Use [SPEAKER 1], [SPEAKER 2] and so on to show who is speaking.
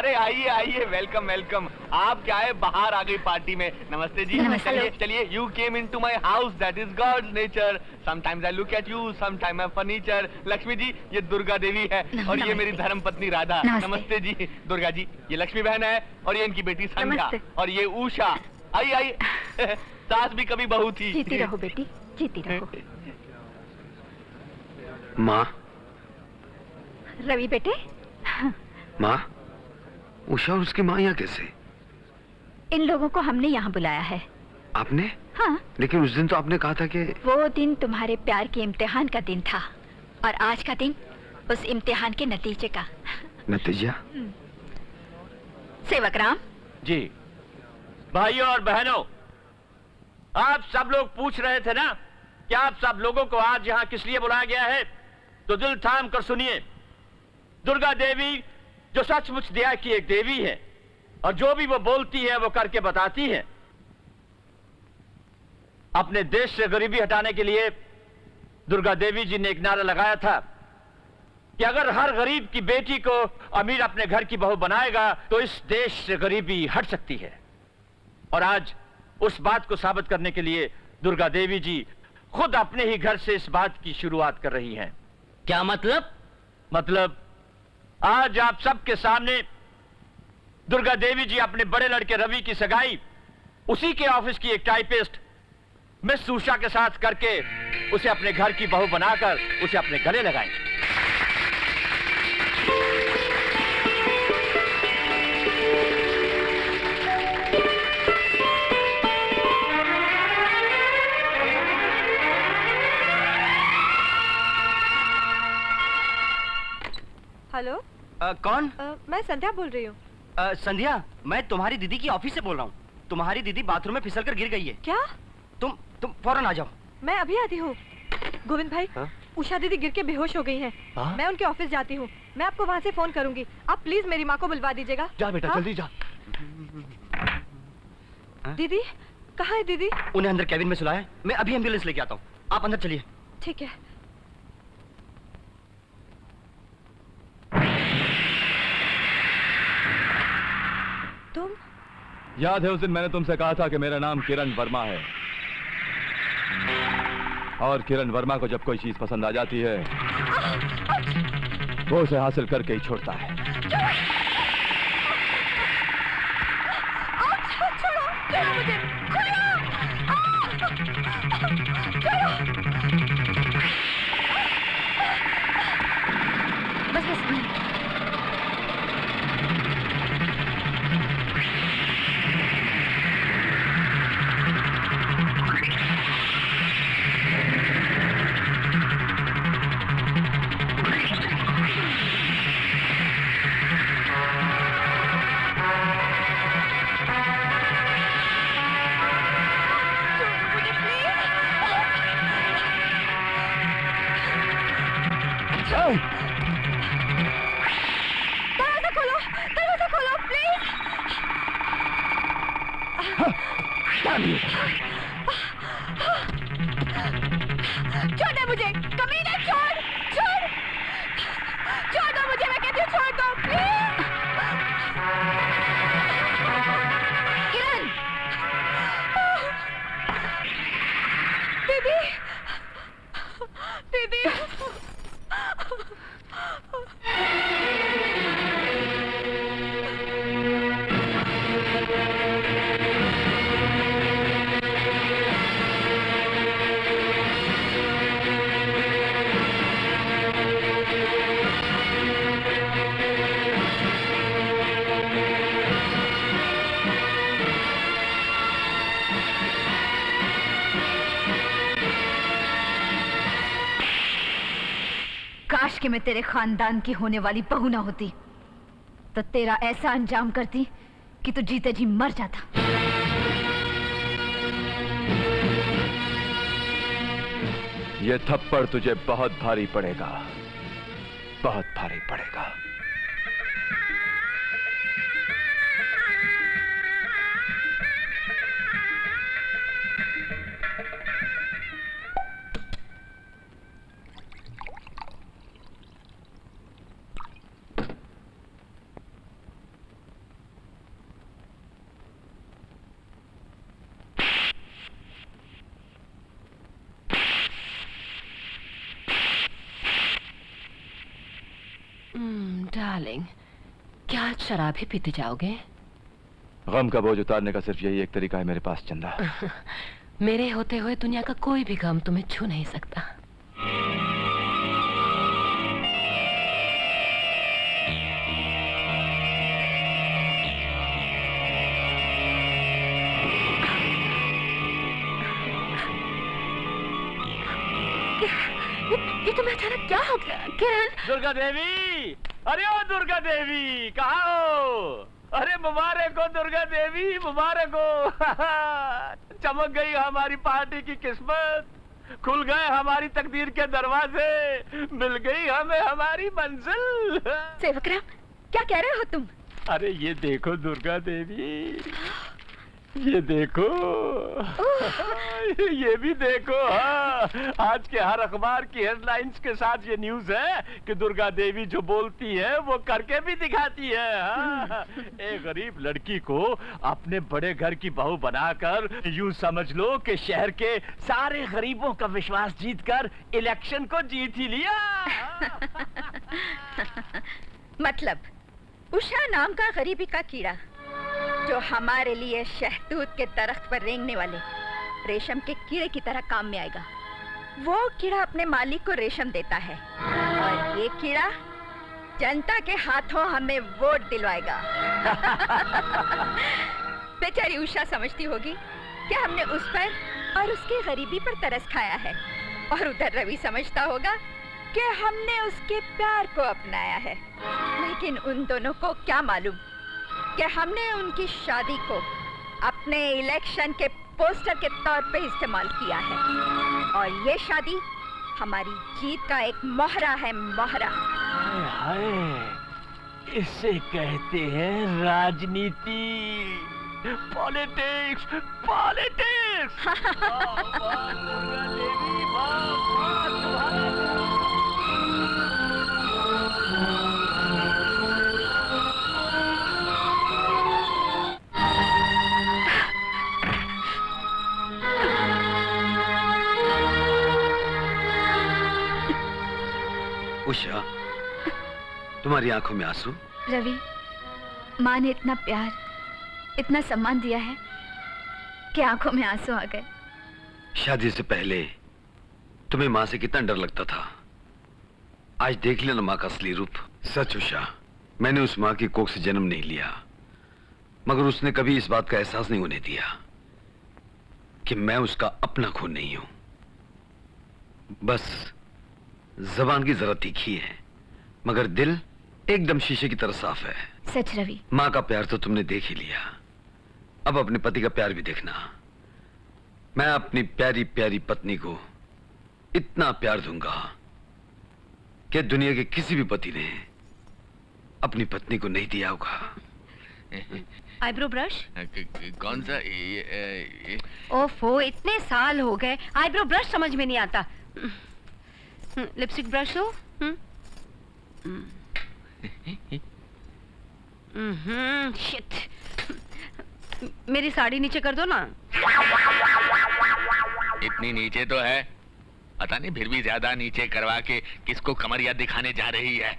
[SPEAKER 1] अरे आइए आइए, वेलकम वेलकम। आप क्या है, बाहर आ गई पार्टी में। नमस्ते जी। चलिए चलिए। You came in to my house, that is God's nature. Sometimes I look at you, sometime I furniture. Lakshmi ji, ये दुर्गा देवी है और ये मेरी धर्म पत्नी राधा। नमस्ते जी। दुर्गा जी, ये लक्ष्मी बहन है और ये इनकी बेटी संध्या और ये उषा। आई आई सास भी कभी बहू थी।
[SPEAKER 2] जीती रहो बेटी, जीती रहो।
[SPEAKER 3] माँ।
[SPEAKER 2] रवि बेटे।
[SPEAKER 3] माँ, उषा और उसकी माँ यहाँ कैसे?
[SPEAKER 2] इन लोगों को हमने यहाँ बुलाया है।
[SPEAKER 3] आपने?
[SPEAKER 2] हाँ।
[SPEAKER 3] लेकिन उस दिन तो आपने कहा था कि
[SPEAKER 2] वो दिन तुम्हारे प्यार के इम्तिहान का दिन था और आज का दिन उस इम्तिहान के नतीजे का।
[SPEAKER 3] नतीजा?
[SPEAKER 2] सेवक राम
[SPEAKER 4] जी। भाइयों और बहनों, आप सब लोग पूछ रहे थे ना कि आप सब लोगों को आज यहाँ किस लिए बुलाया गया है, तो दिल थाम कर सुनिए। दुर्गा देवी जो सचमुच दया की एक देवी है और जो भी वो बोलती है वो करके बताती है। अपने देश से गरीबी हटाने के लिए दुर्गा देवी जी ने एक नारा लगाया था कि अगर हर गरीब की बेटी को अमीर अपने घर की बहू बनाएगा तो इस देश से गरीबी हट सकती है। और आज उस बात को साबित करने के लिए दुर्गा देवी जी खुद अपने ही घर से इस बात की शुरुआत कर रही हैं।
[SPEAKER 5] क्या मतलब?
[SPEAKER 4] मतलब आज आप सबके सामने दुर्गा देवी जी अपने बड़े लड़के रवि की सगाई उसी के ऑफिस की एक टाइपिस्ट मिस उषा के साथ करके उसे अपने घर की बहू बनाकर उसे अपने गले लगाएंगे।
[SPEAKER 6] हेलो।
[SPEAKER 5] कौन?
[SPEAKER 6] मैं संध्या बोल रही हूँ।
[SPEAKER 5] संध्या, मैं तुम्हारी दीदी की ऑफिस से बोल रहा हूँ। तुम्हारी दीदी बाथरूम में फिसलकर गिर गई है।
[SPEAKER 6] क्या?
[SPEAKER 5] तुम फौरन आ जाओ।
[SPEAKER 6] मैं अभी आती हूँ। गोविंद भाई, उषा दीदी गिर के बेहोश हो गई हैं। मैं उनके ऑफिस जाती हूँ। मैं आपको वहाँ से फोन करूंगी। आप प्लीज मेरी माँ को बुलवा दीजिएगा।
[SPEAKER 4] जा बेटा, जल्दी जा।
[SPEAKER 6] दीदी कहाँ है दीदी?
[SPEAKER 5] उन्हें अंदर कैबिन में सुलाया है। मैं अभी एम्बुलेंस लेके आता हूँ। आप अंदर चलिए।
[SPEAKER 6] ठीक है। तुम?
[SPEAKER 1] याद है उस दिन मैंने तुमसे कहा था कि मेरा नाम किरण वर्मा है और किरण वर्मा को जब कोई चीज पसंद आ जाती है वो उसे हासिल करके ही छोड़ता है।
[SPEAKER 6] छोड़ो मुझे, छोड़ मुझे, कमीने, छोड़ छोड़ छोड़ दो मुझे, मैं कहती हूँ छोड़ दो प्लीज। किरण, दीदी दीदी
[SPEAKER 2] काश कि मैं तेरे खानदान की होने वाली बहू ना होती तो तेरा ऐसा अंजाम करती कि तू जीते जी मर जाता।
[SPEAKER 1] ये थप्पड़ तुझे बहुत भारी पड़ेगा, बहुत भारी पड़ेगा।
[SPEAKER 7] डार्लिंग, क्या आज शराब ही पीते जाओगे?
[SPEAKER 4] गम का बोझ उतारने का सिर्फ यही एक तरीका है मेरे पास, चंदा।
[SPEAKER 7] मेरे होते हुए दुनिया का कोई भी गम तुम्हें छू नहीं सकता।
[SPEAKER 2] ये तुम्हें अचानक क्या हो गया किरण?
[SPEAKER 4] दुर्गा देवी, अरे ओ दुर्गा देवी, कहाँ हो? अरे मुबारक हो दुर्गा देवी, मुबारक हो। चमक गई हमारी पार्टी की किस्मत, खुल गए हमारी तकदीर के दरवाजे, मिल गई हमें हमारी मंजिल।
[SPEAKER 2] सेवकराम, क्या कह रहे हो तुम?
[SPEAKER 4] अरे ये देखो दुर्गा देवी, ये देखो, ये भी देखो। हाँ, आज के हर अखबार की हेडलाइंस के साथ ये न्यूज़ है कि दुर्गा देवी जो बोलती है वो करके भी दिखाती है। हाँ, एक गरीब लड़की को अपने बड़े घर की बहू बनाकर यूं समझ लो कि शहर के सारे गरीबों का विश्वास जीतकर इलेक्शन को जीत ही लिया।
[SPEAKER 2] मतलब उषा नाम का गरीबी का कीड़ा जो हमारे लिए शहतूत के दरख्त पर रेंगने वाले रेशम के कीड़े की तरह काम में आएगा। वो कीड़ा अपने मालिक को रेशम देता है और ये कीड़ा जनता के हाथों हमें वोट दिलवाएगा। बेचारी उषा समझती होगी कि हमने उस पर और उसकी गरीबी पर तरस खाया है, और उधर रवि समझता होगा कि हमने उसके प्यार को अपनाया है। लेकिन उन दोनों को क्या मालूम कि हमने उनकी शादी को अपने इलेक्शन के पोस्टर के तौर पे इस्तेमाल किया है, और ये शादी हमारी जीत का एक मोहरा है, मोहरा।
[SPEAKER 4] हाय हाय, इसे कहते हैं राजनीति, पॉलिटिक्स, पॉलिटिक्स।
[SPEAKER 3] उषा, तुम्हारी आंखों में आंसू?
[SPEAKER 2] रवि, माँ ने इतना प्यार, इतना सम्मान दिया है कि आंखों में आंसू आ गए।
[SPEAKER 3] शादी से पहले तुम्हें माँ से कितना डर लगता था, आज देख लेना माँ का असली रूप। सच उषा, मैंने उस माँ की कोख से जन्म नहीं लिया, मगर उसने कभी इस बात का एहसास नहीं होने दिया कि मैं उसका अपना खून नहीं हूं। बस जबान की जरा तीखी है, मगर दिल एकदम शीशे की तरह साफ है।
[SPEAKER 2] सच रवि।
[SPEAKER 3] माँ का प्यार तो तुमने देख ही लिया, अब अपने पति का प्यार भी देखना। मैं अपनी प्यारी प्यारी पत्नी को इतना प्यार दूंगा कि दुनिया के किसी भी पति ने अपनी पत्नी को नहीं दिया होगा।
[SPEAKER 7] Eyebrow brush?
[SPEAKER 1] कौन सा? ये
[SPEAKER 7] ओफो, इतने साल हो गए, आईब्रो ब्रश समझ में नहीं आता। लिपस्टिक ब्रश हो? शिट, मेरी साड़ी नीचे कर दो ना।
[SPEAKER 1] इतनी नीचे तो है, पता नहीं फिर भी ज्यादा नीचे करवा के किसको कमरिया दिखाने जा रही है।